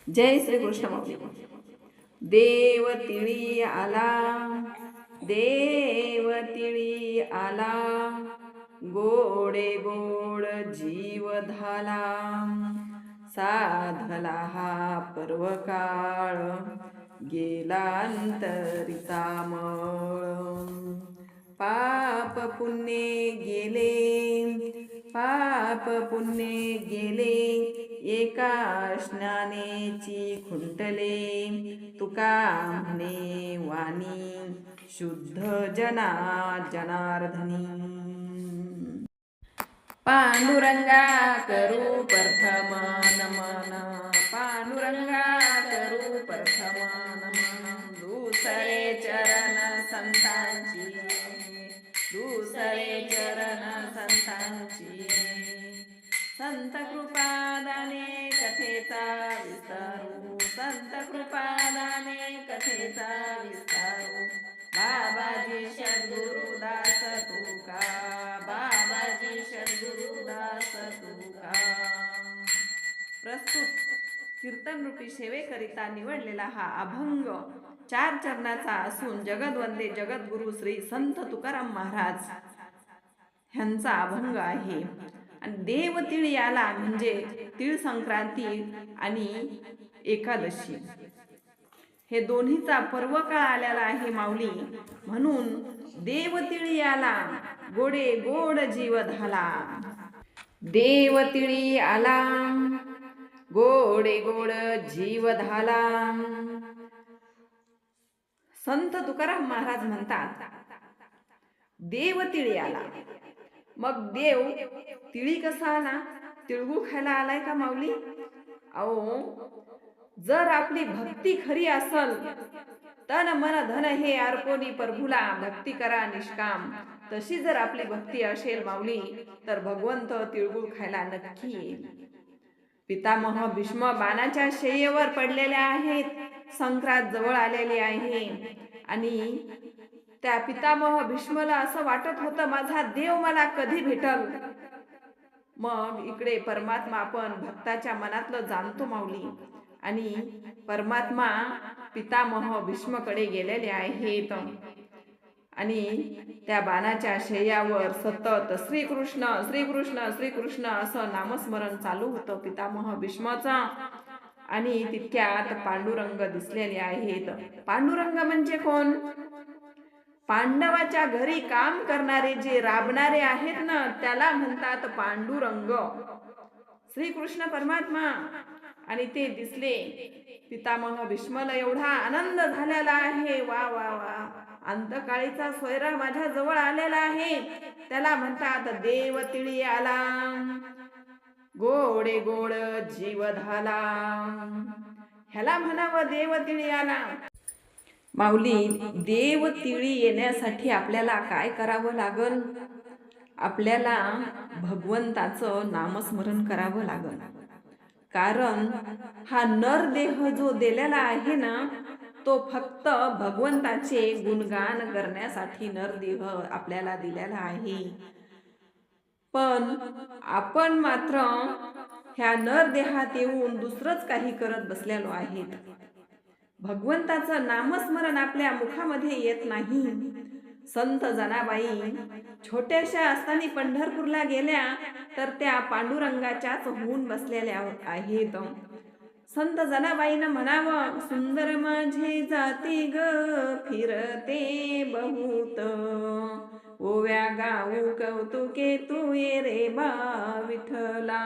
जय श्री कृष्ण माऊली. देव तिळी आला, देव तिळी आला, गोडे गोड जीव धाला. साधला हा पर्व काळ, गेला अंतरीचा मळ. पाप पुण्य गेले, पाप पुण्य गेले, एका स्नानेची खुंटले. तुका म्हणे वाणी, शुद्ध जना जनार्दनी. पांडुरंगा करू प्रथम नमन, पांडुरंगा करू प्रथम नमन. दुसरे चरण संतांची, दुसरे चरण संतांची. संत कृपादाने कथेचा विस्तारू, संत कृपादाने कथेचा विस्तारू. बाबाजी सद्गुरुदास तुका, बाबाजी सद्गुरुदास तुका. प्रस्तुत कीर्तन रूपी सेवेकरिता निवडलेला हा अभंग 4 चरणाचा असून जगद्वंदे जगद्गुरु श्री संत तुकाराम महाराज ह्यांचा अभंग आहे. आणि देव तिळी आला म्हणजे तीळ संक्रांती आणि एकादशी हे दोन्हीचा पर्वकाळ आलेला आहे माऊली. म्हणून देव तिळी आला, गोडे गोड जीव धाला. देव तिळी आला, गोडे गोड जीव धाला. संत तुकाराम महाराज म्हणतात देव तिळी आला. मग देव तिळी कसा आला? तिळगुळ खायला आलाय का माऊली? अहो, जर आपली भक्ती खरी असल, तन मन धन हे अर्पोनी प्रभूला, भक्ती करा निष्काम, तशी जर आपली भक्ती असेल माऊली, तर भगवंत तिळगुळ खायला नक्की येईल. पितामह भीष्म बाणाच्या शय्येवर पडलेले आहेत, संक्रांत जवळ आलेली आहे. आणि त्या पितामह भीष्मला असं वाटत होतं माझा देव मला कधी भेटल. मग इकडे परमात्मा आपण भक्ताच्या मनातलं जाणतो माऊली. आणि परमात्मा पितामह भीष्मकडे गेलेले आहेत आणि त्या बाणाच्या शय्यावर सतत श्रीकृष्ण श्रीकृष्ण श्रीकृष्ण असं नामस्मरण चालू होतं पितामह भीष्माचा. आणि तितक्यात पांडुरंग दिसलेले आहेत. पांडुरंग म्हणजे कोण? पांडवाच्या घरी काम करणारे जे राबणारे आहेत ना, त्याला म्हणतात पांडुरंग. श्रीकृष्ण परमात्मा. आणि ते दिसले पितामह भीष्माला एवढा आनंद झालेला आहे. वा वा वा, अंतकाळीचा सोयरा माझ्या जवळ आलेला आहे. त्याला म्हणतात देव तिळी आला, गोडे गोड जीव धाला. ह्याला म्हणावं देव तिळी आला. माऊली, देव तिळी येण्यासाठी आपल्याला काय करावं लागल? आपल्याला भगवंताचं नामस्मरण करावं लागल. कारण हा नरदेह जो दिलेला आहे ना, तो फक्त भगवंताचे गुणगान करण्यासाठी नरदेह आपल्याला दिलेला आहे. पण आपण मात्र ह्या नरदेहात येऊन दुसरंच काही करत बसलेलो आहेत. भगवंताचं नामस्मरण आपल्या मुखामध्ये येत नाही. संत जनाबाई छोट्याशा असताना पंढरपूरला गेल्या तर त्या पांडुरंगाच्याच होऊन बसलेल्या आहेत. संत जनाबाईनं म्हणावं, सुंदर माझे जाती ग फिरते बहुत, ओव्या गाऊ कौतुके तू ये रे बा विठ्ठला.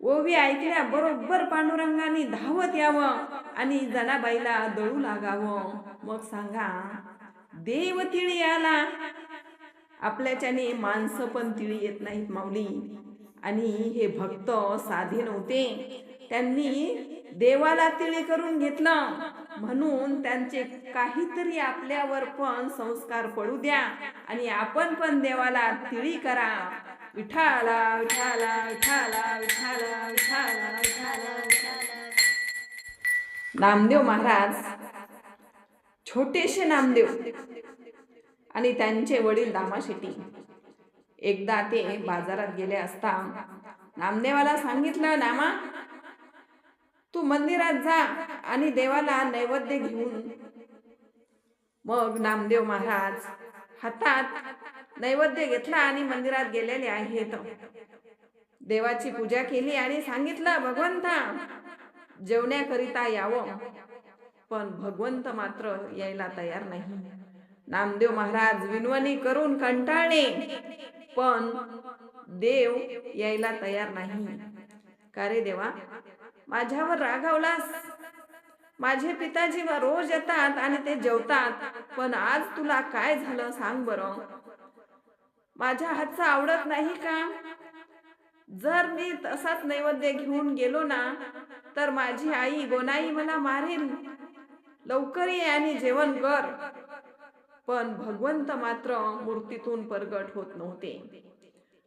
ओवी ऐकल्या बरोबर पांडुरंगाने धावत यावं आणि जनाबाईला दळू लागावं. मग सांगा, देव तिळी आला. आपल्याच्याने माणसं पण तिळी येत नाहीत माऊली. आणि हे भक्त साधे नव्हते, त्यांनी देवाला तिळी करून घेतलं. म्हणून त्यांचे काहीतरी आपल्यावर पण संस्कार पडू द्या आणि आपण पण देवाला तिळी करा. विठाला विठाला विठाला विठाला विठाला विठाला विठाला. नामदेव महाराज, छोटेसे नामदेव आणि त्यांचे वडील दामाशेट्टी एकदा ते बाजारात गेले असता नामदेवाला सांगितलं, नामा तू मंदिरात जा आणि देवाला नैवेद्य घेऊन. मग नामदेव महाराज हातात नैवेद्य घेतला आणि मंदिरात गेलेले आहेत. देवाची पूजा केली आणि सांगितलं, भगवंता जेवण्याकरिता यावं. पण भगवंत मात्र यायला तयार नाही. नामदेव महाराज विनवणी करून कंटाळले, पण देव यायला तयार नाही. का रे देवा, माझ्यावर रागावलास? माझे पिताजी रोज येतात आणि ते जेवतात, पण आज तुला काय झालं सांग बरं. माझ्या हातचं आवडत नाही का? जर मी तसाच नैवेद्य घेऊन गेलो ना, तर माझी आई गोनाई मला मारेल. लवकर ये आणि जेवण कर. पण भगवंत मात्र मूर्तीतून प्रगट होत नव्हते.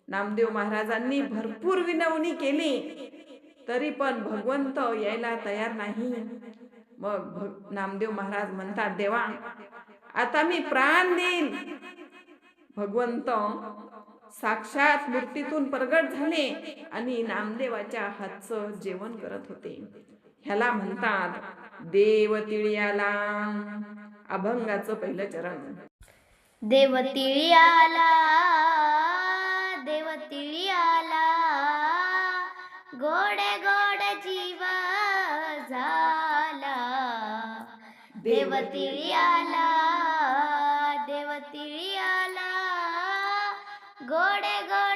नामदेव महाराजांनी भरपूर विनवणी केली, तरी पण भगवंत यायला तयार नाही. मग नामदेव महाराज म्हणतात, देवा आता मी प्राण देईन. भगवंत साक्षात मूर्तीतून प्रगट झाले आणि नामदेवाच्या हातचं जेवण करत होते. ह्याला म्हणतात देव तिळ्याला. अभंगाचं पहिलं चरण. देव तिळ्याला, देव तिळ्याला, गोड गोड जीव झाला. देव तिळ्याला, देव तिळ्याला, गोड गोड